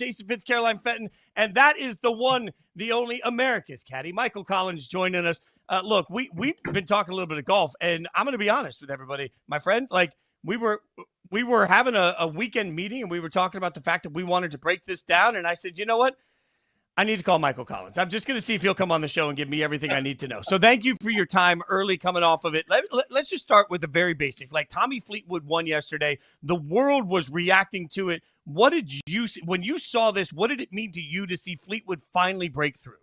Jason Fitz, Caroline Fenton, and that is the one, the only America's Caddie, Michael Collins, joining us. Look, we've been talking a little bit of golf, and I'm going to be honest with everybody, my friend. Like we were having a weekend meeting, and we were talking about the fact that we wanted to break this down, and I said, you know what? I need to call Michael Collins. I'm just going to see if he'll come on the show and give me everything I need to know. So thank you for your time early coming off of it. Let's just start with the very basic. Like Tommy Fleetwood won yesterday. The world was reacting to it. What did you see when you saw this? What did it mean to you to see Fleetwood finally break through?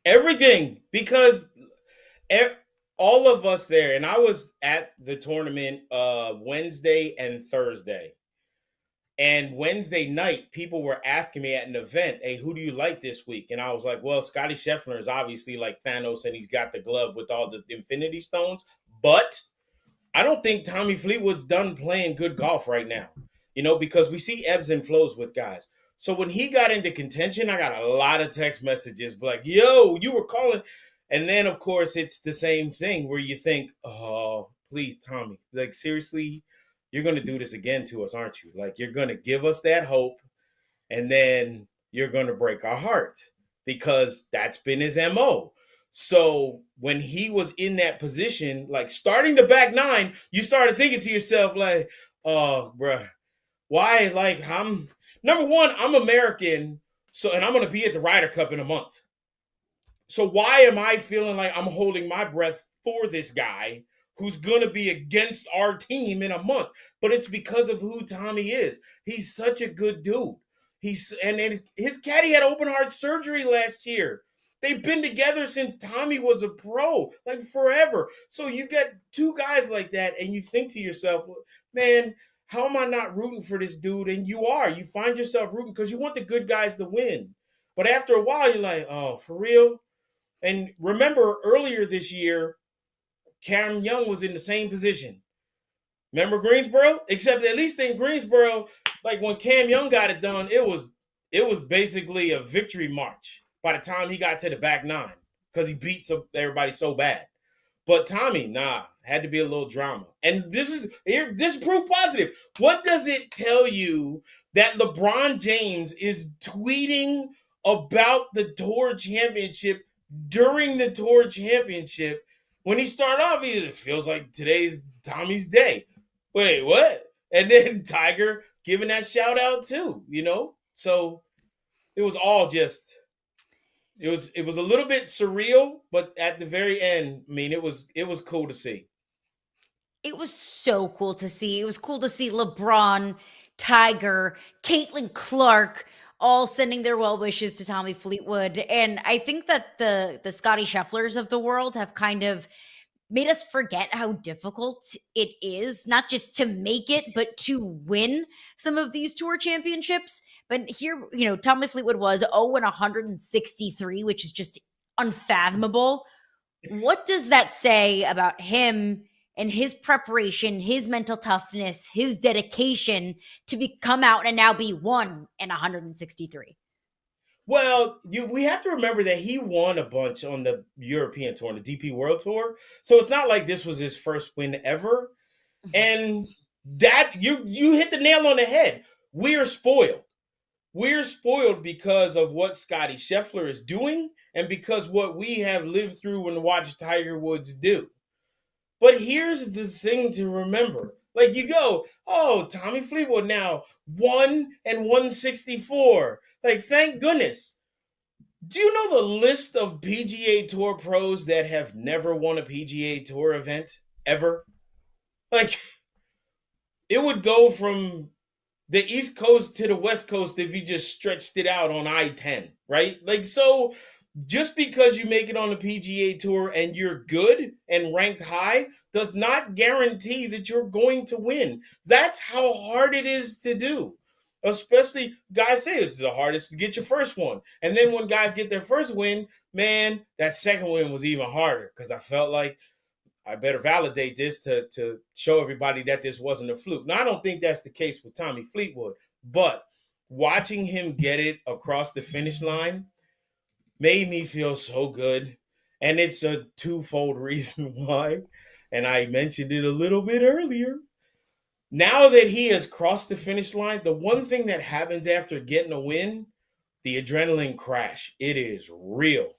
Everything, because all of us there, and I was at the tournament Wednesday and Thursday. And Wednesday night, people were asking me at an event, hey, who do you like this week? And I was like, well, Scottie Scheffler is obviously like Thanos, and he's got the glove with all the Infinity Stones. But I don't think Tommy Fleetwood's done playing good golf right now, because we see ebbs and flows with guys. So when he got into contention, I got a lot of text messages like, yo, you were calling. And then, of course, it's the same thing where you think, oh, please, Tommy, like, seriously, you're going to do this again to us, aren't you? Like, you're going to give us that hope, and then you're going to break our heart, because that's been his MO. So when he was in that position, like starting the back nine, you started thinking to yourself, like, oh, bruh, why? Like, number one, I'm American, and I'm going to be at the Ryder Cup in a month. So why am I feeling like I'm holding my breath for this guy who's going to be against our team in a month? But it's because of who Tommy is. He's such a good dude. His caddy had open heart surgery last year. They've been together since Tommy was a pro, like forever. So you get two guys like that, and you think to yourself, man, how am I not rooting for this dude? And you are. You find yourself rooting because you want the good guys to win. But after a while, you're like, oh, for real? And remember earlier this year, Cam Young was in the same position. Remember Greensboro? Except at least in Greensboro, like when Cam Young got it done, it was basically a victory march by the time he got to the back nine, because he beat everybody so bad. But Tommy, had to be a little drama. And this is proof positive. What does it tell you that LeBron James is tweeting about the Tour Championship during the Tour Championship? When he started off, it feels like today's Tommy's day. Wait, what? And then Tiger giving that shout out too, So it was all just, it was a little bit surreal, but at the very end, I mean, it was cool to see. It was so cool to see. It was cool to see LeBron, Tiger, Caitlin Clark all sending their well wishes to Tommy Fleetwood. And I think that the Scottie Schefflers of the world have kind of made us forget how difficult it is, not just to make it, but to win some of these tour championships. But here, Tommy Fleetwood was 0-163, which is just unfathomable. What does that say about him and his preparation, his mental toughness, his dedication to come out and now be 1-163? Well, we have to remember that he won a bunch on the European Tour, on the DP World Tour. So it's not like this was his first win ever. And that you hit the nail on the head. We are spoiled. We're spoiled because of what Scottie Scheffler is doing, and because what we have lived through and watched Tiger Woods do. But here's the thing to remember. Like, you go, oh, Tommy Fleetwood now 1-164. Like, thank goodness. Do you know the list of PGA Tour pros that have never won a PGA Tour event ever? Like, it would go from the East Coast to the West Coast if you just stretched it out on I-10, right? Like, so just because you make it on the PGA Tour and you're good and ranked high does not guarantee that you're going to win. That's how hard it is to do. Especially, guys say it's the hardest to get your first one. And then when guys get their first win, man, that second win was even harder, because I felt like I better validate this to show everybody that this wasn't a fluke. Now, I don't think that's the case with Tommy Fleetwood, but watching him get it across the finish line made me feel so good. And it's a twofold reason why. And I mentioned it a little bit earlier. Now that he has crossed the finish line, the one thing that happens after getting a win, the adrenaline crash, it is real,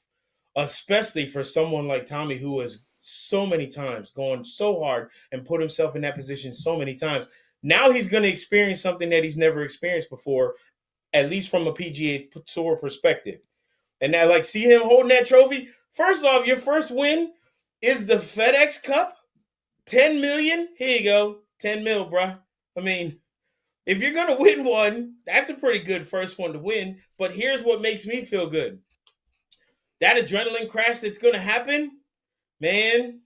especially for someone like Tommy who has so many times gone so hard and put himself in that position so many times. Now he's going to experience something that he's never experienced before, at least from a PGA Tour perspective. And now, like, see him holding that trophy. First off, your first win is the FedEx Cup. 10 million. Here you go. 10 mil, bruh. I mean, if you're going to win one, that's a pretty good first one to win. But here's what makes me feel good. That adrenaline crash that's going to happen, man,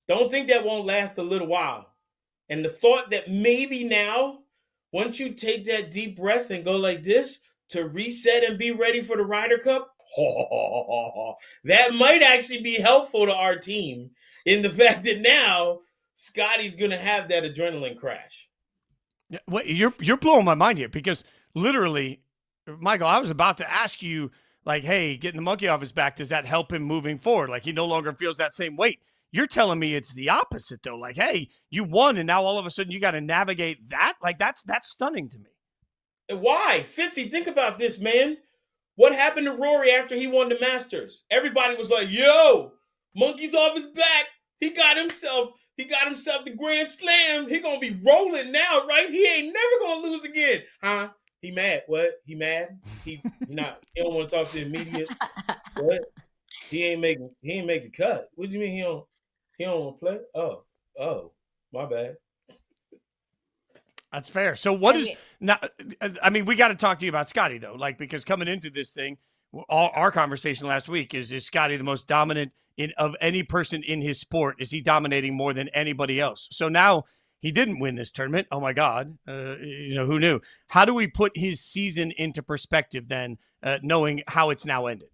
don't think that won't last a little while. And the thought that maybe now, once you take that deep breath and go like this to reset and be ready for the Ryder Cup, that might actually be helpful to our team in the fact that now Scottie's going to have that adrenaline crash. Wait, you're blowing my mind here because literally, Michael, I was about to ask you, like, hey, getting the monkey off his back, does that help him moving forward? Like, he no longer feels that same weight. You're telling me it's the opposite, though. Like, hey, you won, and now all of a sudden you got to navigate that? Like, that's stunning to me. Why? Fitzy, think about this, man. What happened to Rory after he won the Masters? Everybody was like, yo, monkey's off his back. He got himself the Grand Slam. He gonna be rolling now, right? He ain't never gonna lose again. Huh? He mad. What? He mad? He don't want to talk to the media. What? He ain't make the cut. What do you mean he don't want to play? Oh, my bad. That's fair. So what is now? I mean, we got to talk to you about Scottie though, like because coming into this thing, our conversation last week is Scottie the most dominant of any person in his sport? Is he dominating more than anybody else? So now he didn't win this tournament. Oh my God, who knew? How do we put his season into perspective then, knowing how it's now ended?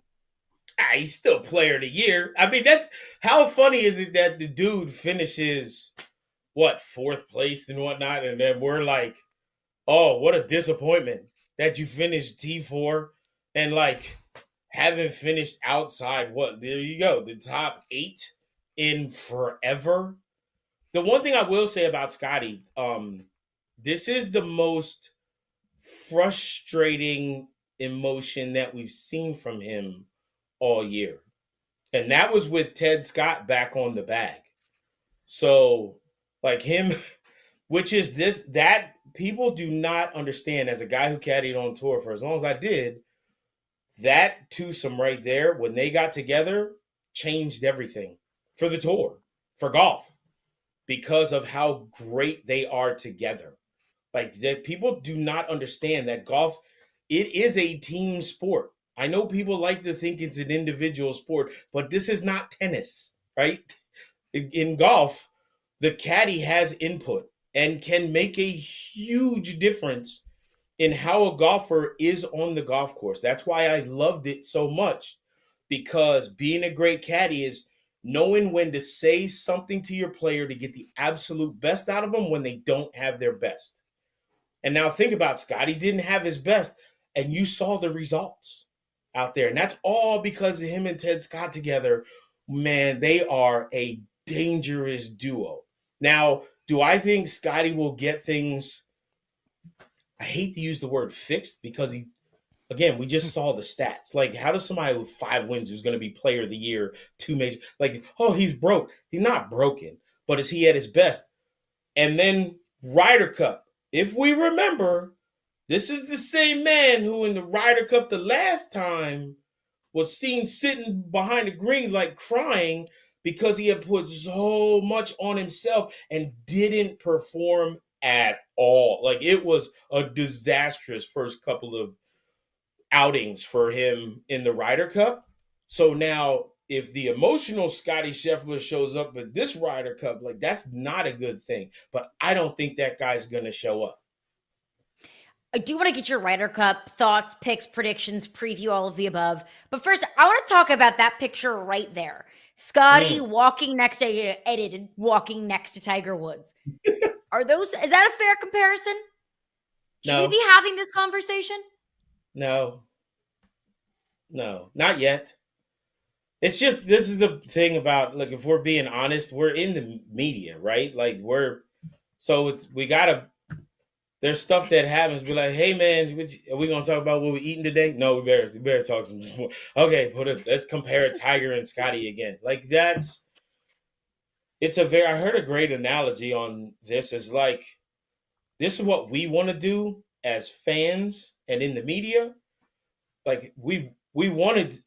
He's still player of the year. I mean, that's how funny is it that the dude finishes fourth place and whatnot, and then we're like, oh, what a disappointment that you finished T4 and like haven't finished outside there you go, the top 8 in forever. The one thing I will say about Scottie, this is the most frustrating emotion that we've seen from him all year. And that was with Ted Scott back on the bag. So like him, which is that people do not understand as a guy who caddied on tour for as long as I did, that twosome right there, when they got together, changed everything for the tour, for golf, because of how great they are together. Like that people do not understand that golf, it is a team sport. I know people like to think it's an individual sport, but this is not tennis, right? In golf, the caddy has input and can make a huge difference in how a golfer is on the golf course. That's why I loved it so much, because being a great caddy is knowing when to say something to your player to get the absolute best out of them when they don't have their best. And now think about Scottie didn't have his best, and you saw the results out there. And that's all because of him and Ted Scott together. Man, they are a dangerous duo. Now, do I think Scottie will get things, I hate to use the word fixed, because we just saw the stats. Like, how does somebody with 5 wins who's going to be player of the year, 2 major, like, oh, he's broke. He's not broken, but is he at his best? And then Ryder Cup. If we remember, this is the same man who in the Ryder Cup the last time was seen sitting behind the green like crying because he had put so much on himself and didn't perform at all. Like, it was a disastrous first couple of outings for him in the Ryder Cup. So now, if the emotional Scottie Scheffler shows up at this Ryder Cup, like, that's not a good thing. But I don't think that guy's going to show up. I do want to get your Ryder Cup thoughts, picks, predictions, preview, all of the above. But first, I want to talk about that picture right there. Scottie walking next to Tiger Woods. Is that a fair comparison? Should we be having this conversation? No, not yet. It's just, this is the thing about, like, if we're being honest, we're in the media, right? Like, we're So there's stuff that happens. Be like, hey man, are we gonna talk about what we're eating today? No, we better talk some more. Okay, let's compare Tiger and Scottie again. Like I heard a great analogy on this. Is like, this is what we want to do as fans and in the media. Like we wanted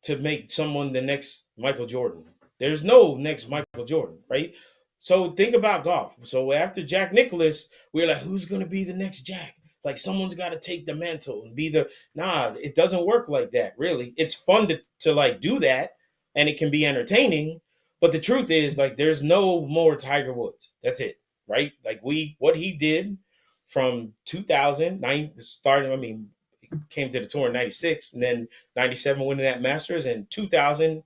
to make someone the next Michael Jordan. There's no next Michael Jordan, right? So think about golf. So after Jack Nicklaus, we're like, who's going to be the next Jack? Like someone's got to take the mantle and be it doesn't work like that, really. It's fun to like do that, and it can be entertaining. But the truth is, like, there's no more Tiger Woods. That's it, right? Like what he did from 2009 starting, came to the tour in 96 and then 97 winning that Masters, and 2000.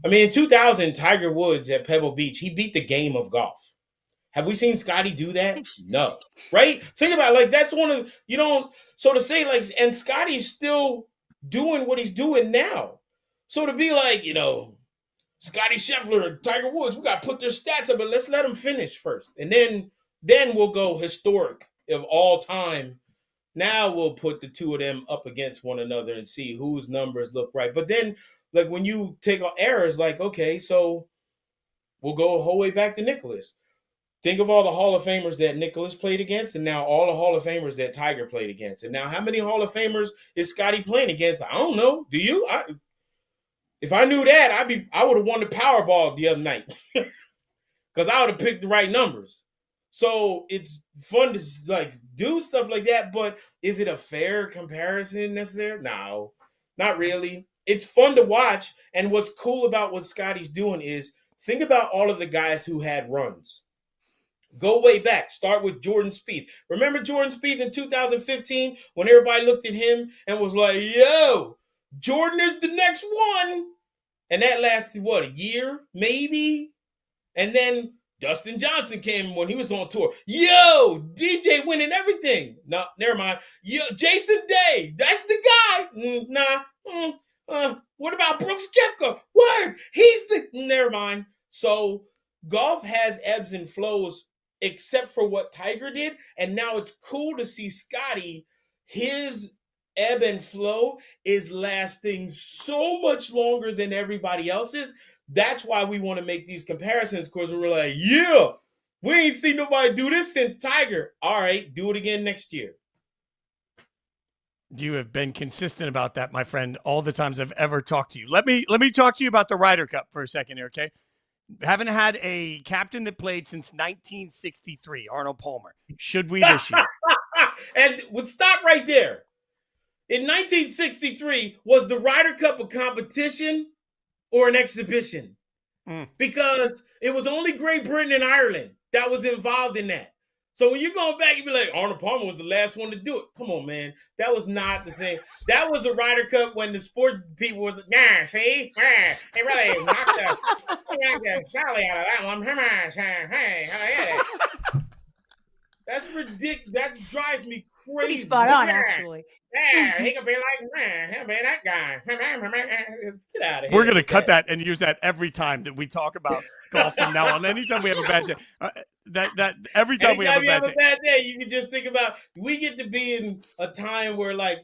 In 2000, Tiger Woods at Pebble Beach, he beat the game of golf. Have we seen Scottie do that? No. Right? Think about it. Like, that's one of, so to say, like, and Scottie's still doing what he's doing now. So to be like, Scottie Scheffler and Tiger Woods, we got to put their stats up, but let's let them finish first. And then we'll go historic of all time. Now we'll put the two of them up against one another and see whose numbers look right. But then, like, when you take errors, like, okay, so we'll go a whole way back to Nicklaus. Think of all the Hall of Famers that Nicklaus played against, and now all the Hall of Famers that Tiger played against. And now how many Hall of Famers is Scottie playing against? I don't know. Do you? If I knew that, I would have won the Powerball the other night because I would have picked the right numbers. So it's fun to like do stuff like that, but is it a fair comparison necessarily? No, not really. It's fun to watch, and what's cool about what Scottie's doing is think about all of the guys who had runs. Go way back. Start with Jordan Spieth. Remember Jordan Spieth in 2015 when everybody looked at him and was like, yo, Jordan is the next one. And that lasted, what, a year, maybe? And then Dustin Johnson came when he was on tour. Yo, DJ winning everything. No, never mind. Yo, Jason Day, that's the guy. What about Brooks Koepka? Word, never mind. So golf has ebbs and flows except for what Tiger did. And now it's cool to see Scottie, his ebb and flow is lasting so much longer than everybody else's. That's why we want to make these comparisons, because we're like, yeah, we ain't seen nobody do this since Tiger. All right, do it again next year. You have been consistent about that, my friend, all the times I've ever talked to you. Let me talk to you about the Ryder Cup for a second here, okay? Haven't had a captain that played since 1963, Arnold Palmer. Should we this year? And we'll stop right there. In 1963, was the Ryder Cup a competition or an exhibition? Because it was only Great Britain and Ireland that was involved in that. So when you go back, you be like, Arnold Palmer was the last one to do it. Come on, man. That was not the same. That was the Ryder Cup when the sports people were like, see? He really knocked the Sally out of that one. Hey. That's ridiculous. That drives me crazy. Pretty spot on, actually. Yeah, he could be like, he'll be that guy. Get out of here. We're going to cut that and use that every time that we talk about golf from now on. Anytime we have a bad day. Every time we have a bad day, you can just think about, we get to be in a time where, like,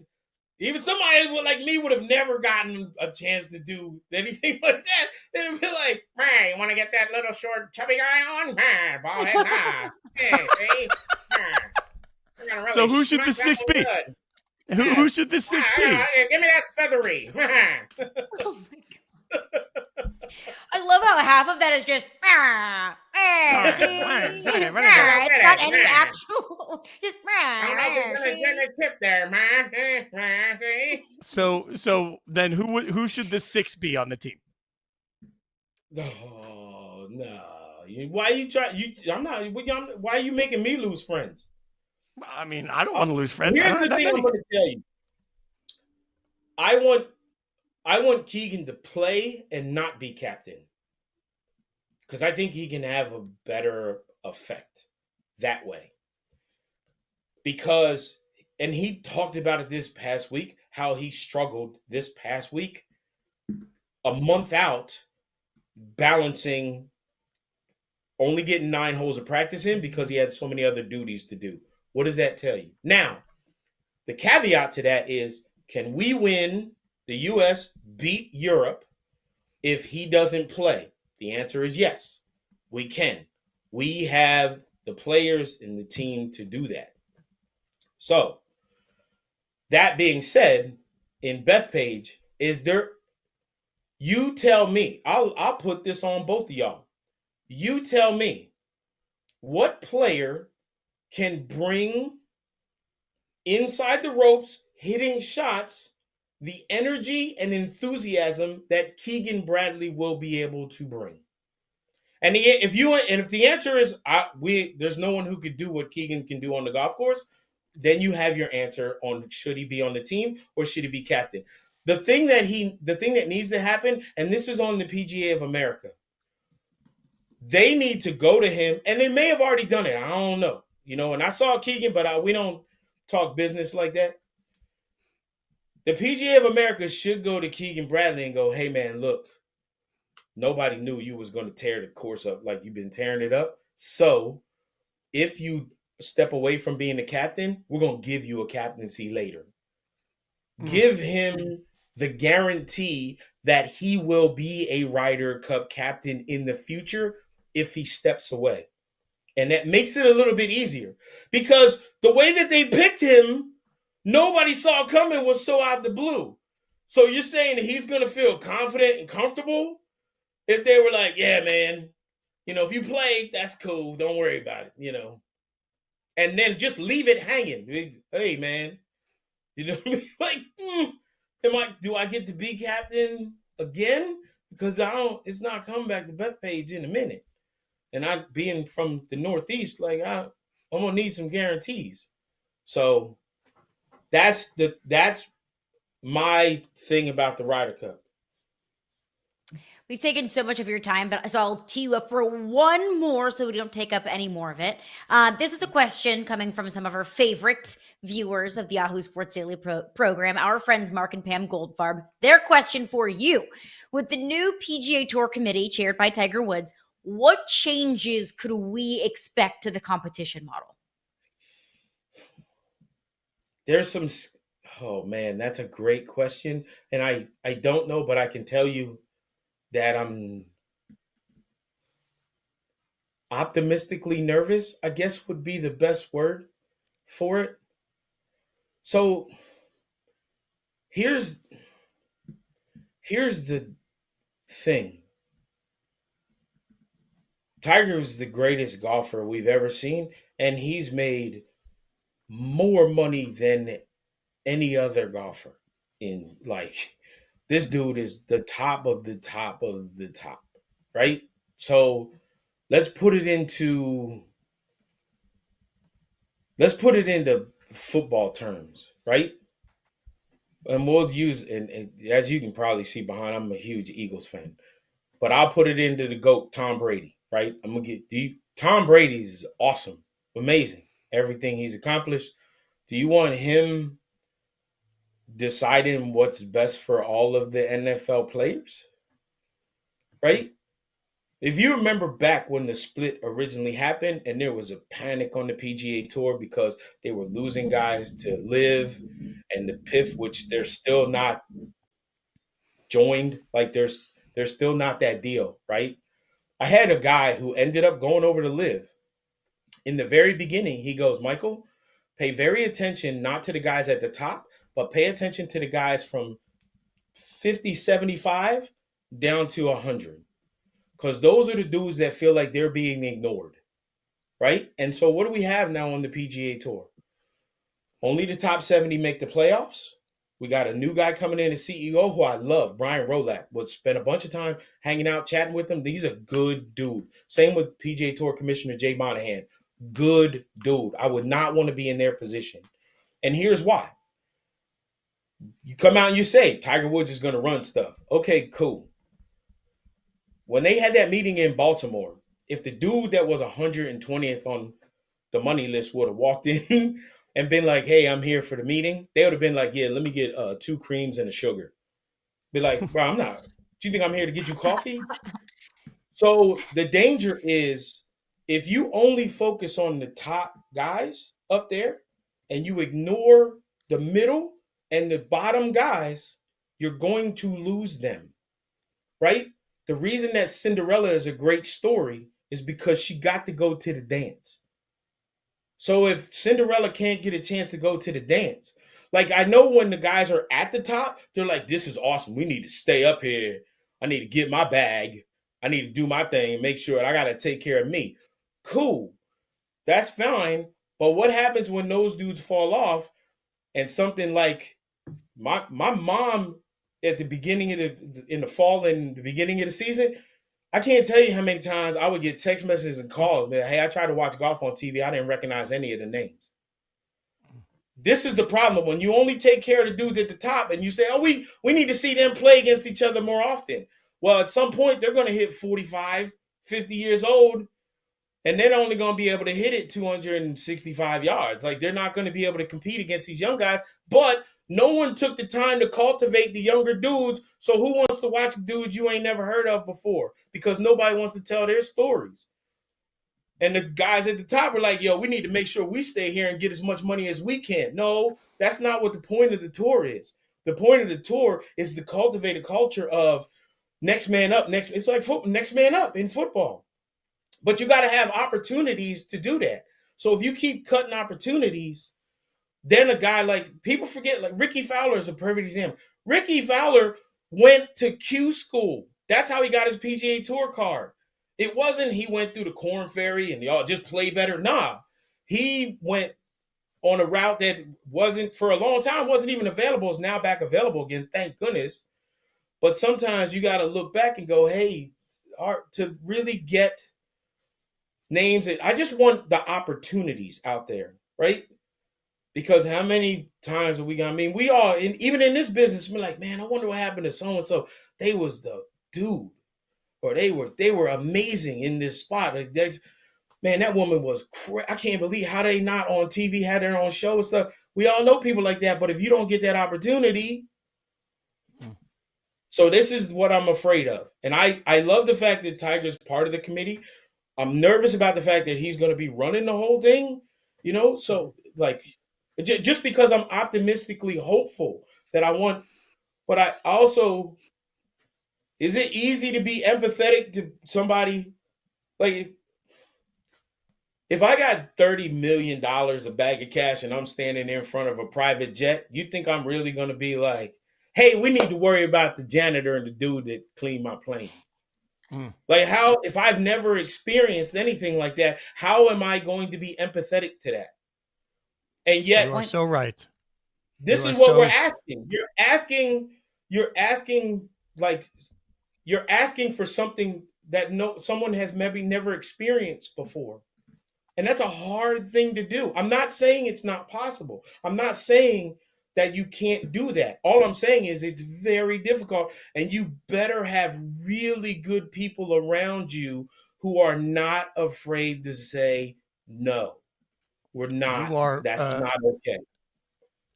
even somebody like me would have never gotten a chance to do anything like that. They'd be like, man, you want to get that little short, chubby guy on? Man, ball head, nah. Hey, see? Really, so who should the six be? Who should the six be? Give me that feathery. Oh my God. I love how half of that is just it's not any actual just tip there, So then who should the six be on the team? Oh no. Why you try why are you making me lose friends? I mean, I don't want to lose friends. Here's the thing I'm going to tell you. I want Keegan to play and not be captain, because I think he can have a better effect that way. Because, and he talked about it this past week, how he struggled this past week, a month out, balancing only getting 9 holes of practice in because he had so many other duties to do. What does that tell you? Now, the caveat to that is, can we win, the U.S. beat Europe if he doesn't play? The answer is yes, we can. We have the players and the team to do that. So, that being said, in Bethpage, is there, you tell me, I'll put this on both of y'all. You tell me, what player can bring inside the ropes, hitting shots, the energy and enthusiasm that Keegan Bradley will be able to bring? And if the answer is there's no one who could do what Keegan can do on the golf course, then you have your answer on should he be on the team or should he be captain. The thing that needs to happen, and this is on the PGA of America, they need to go to him, and they may have already done it. I don't know, And I saw Keegan, but we don't talk business like that. The PGA of America should go to Keegan Bradley and go, "Hey man, look, nobody knew you was going to tear the course up like you've been tearing it up. So if you step away from being the captain, we're going to give you a captaincy later." Give him the guarantee that he will be a Ryder Cup captain in the future if he steps away. And that makes it a little bit easier, because the way that they picked him, nobody saw coming, was so out the blue. So you're saying that he's going to feel confident and comfortable if they were like, "Yeah, man, if you play, that's cool. Don't worry about it, And then just leave it hanging. Hey, man, what I mean? Like, do I get to be captain again? Because it's not coming back to Bethpage in a minute. And I, being from the Northeast, like I'm gonna need some guarantees. So that's my thing about the Ryder Cup. We've taken so much of your time, so I'll tee you up for one more so we don't take up any more of it. This is a question coming from some of our favorite viewers of the Yahoo Sports Daily program, our friends Mark and Pam Goldfarb. Their question for you: with the new PGA Tour committee chaired by Tiger Woods, what changes could we expect to the competition model? There's some, oh man, that's a great question. And I don't know, but I can tell you that I'm optimistically nervous, I guess would be the best word for it. So here's the thing. Tiger is the greatest golfer we've ever seen, and he's made more money than any other golfer in, like, this dude is the top of the top of the top, right? So let's put it into football terms, right? And we'll use, and as you can probably see behind, I'm a huge Eagles fan, but I'll put it into the GOAT, Tom Brady, right? I'm gonna get deep. Tom Brady is awesome, amazing, everything he's accomplished. Do you want him deciding what's best for all of the NFL players, right? If you remember back when the split originally happened and there was a panic on the PGA Tour because they were losing guys to LIV and the PIF, which they're still not joined, like there's still not that deal, right? I had a guy who ended up going over to LIV. In the very beginning, he goes, "Michael, pay very attention not to the guys at the top, but pay attention to the guys from 50, 75 down to 100. Because those are the dudes that feel like they're being ignored, right?" And so what do we have now on the PGA Tour? Only the top 70 make the playoffs. We got a new guy coming in as CEO who I love, Brian Rolapp. Would spend a bunch of time hanging out, chatting with him. He's a good dude. Same with PGA Tour Commissioner Jay Monahan. Good dude. I would not want to be in their position. And here's why. You come out and you say, Tiger Woods is going to run stuff. Okay, cool. When they had that meeting in Baltimore, if the dude that was 120th on the money list would have walked in and been like, "Hey, I'm here for the meeting," they would have been like, "Yeah, let me get 2 creams and a sugar." Be like, "Bro, I'm not. Do you think I'm here to get you coffee?" So the danger is if you only focus on the top guys up there and you ignore the middle and the bottom guys, you're going to lose them, right? The reason that Cinderella is a great story is because she got to go to the dance. So if Cinderella can't get a chance to go to the dance, like I know when the guys are at the top, they're like, this is awesome. We need to stay up here. I need to get my bag. I need to do my thing and make sure I got to take care of me. Cool. That's fine. But what happens when those dudes fall off and something like my mom at the beginning of in the fall and the beginning of the season, I can't tell you how many times I would get text messages and calls. Man, hey, I tried to watch golf on TV. I didn't recognize any of the names. This is the problem. When you only take care of the dudes at the top and you say, oh, we need to see them play against each other more often. Well, at some point, they're going to hit 45, 50 years old, and they're only going to be able to hit it 265 yards. Like, they're not going to be able to compete against these young guys. But no one took the time to cultivate the younger dudes. So who wants to watch dudes you ain't never heard of before? Because nobody wants to tell their stories. And the guys at the top are like, yo, we need to make sure we stay here and get as much money as we can. No, that's not what the point of the tour is. The point of the tour is to cultivate a culture of next man up. It's like next man up in football. But you got to have opportunities to do that. So if you keep cutting opportunities, then a guy like, people forget, like Ricky Fowler is a perfect example. Ricky Fowler went to Q school. That's how he got his PGA Tour card. It wasn't he went through the Corn Ferry and y'all just play better. Nah, he went on a route that wasn't, for a long time, wasn't even available. It's now back available again, thank goodness. But sometimes you got to look back and go, hey, to really get names, I just want the opportunities out there, right? Because how many times have we got, I mean, we all, even in this business, we're like, man, I wonder what happened to so-and-so. They was the dude. Or they were amazing in this spot. Like, man, that woman was I can't believe how they not on TV, had their own show and stuff. We all know people like that, but if you don't get that opportunity, so this is what I'm afraid of. And I love the fact that Tiger's part of the committee. I'm nervous about the fact that he's going to be running the whole thing, so like just because I'm optimistically hopeful that I want, but I also, is it easy to be empathetic to somebody? Like, if I got $30 million, a bag of cash, and I'm standing in front of a private jet, you think I'm really going to be like, hey, we need to worry about the janitor and the dude that cleaned my plane? Like, how, if I've never experienced anything like that, how am I going to be empathetic to that? And yet, you are so right. This is what we're asking. You're asking for something that someone has maybe never experienced before. And that's a hard thing to do. I'm not saying it's not possible. I'm not saying that you can't do that. All I'm saying is it's very difficult, and you better have really good people around you who are not afraid to say, no, we're not. That's not okay.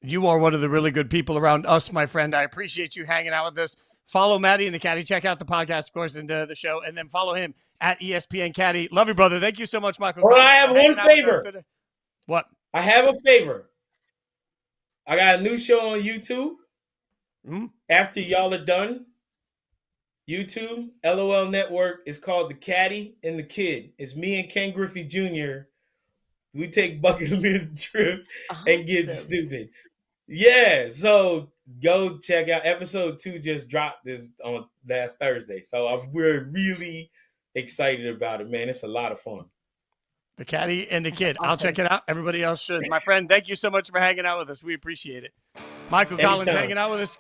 You are one of the really good people around us, my friend. I appreciate you hanging out with us. Follow Maddie and the Caddie. Check out the podcast, of course, and the show, and then follow him at ESPN Caddie. Love you, brother. Thank you so much, Michael. Well, I have one favor. What? I have a favor. I got a new show on YouTube. After y'all are done, YouTube, LOL Network, is called The Caddie and the Kid. It's me and Ken Griffey Jr. We take bucket list trips and get stupid. Yeah, so go check out episode 2. Just dropped this on last Thursday, so we're really excited about it, man. It's a lot of fun. The Caddie and the Kid. Awesome. I'll check it out. Everybody else should. My friend, thank you so much for hanging out with us. We appreciate it. Michael Collins hanging out with us.